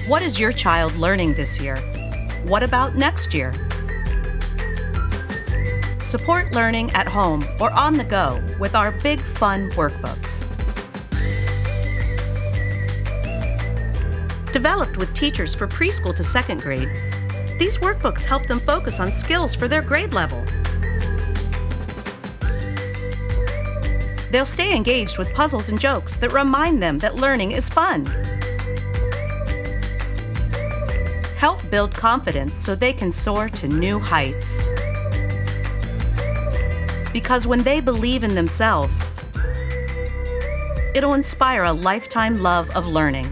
What is your child learning this year? What about next year? Support learning at home or on the go with our Big Fun Workbooks. Developed with teachers for preschool to second grade, these workbooks help them focus on skills for their grade level. They'll stay engaged with puzzles and jokes that remind them that learning is fun. Help build confidence so they can soar to new heights. Because when they believe in themselves, it'll inspire a lifetime love of learning.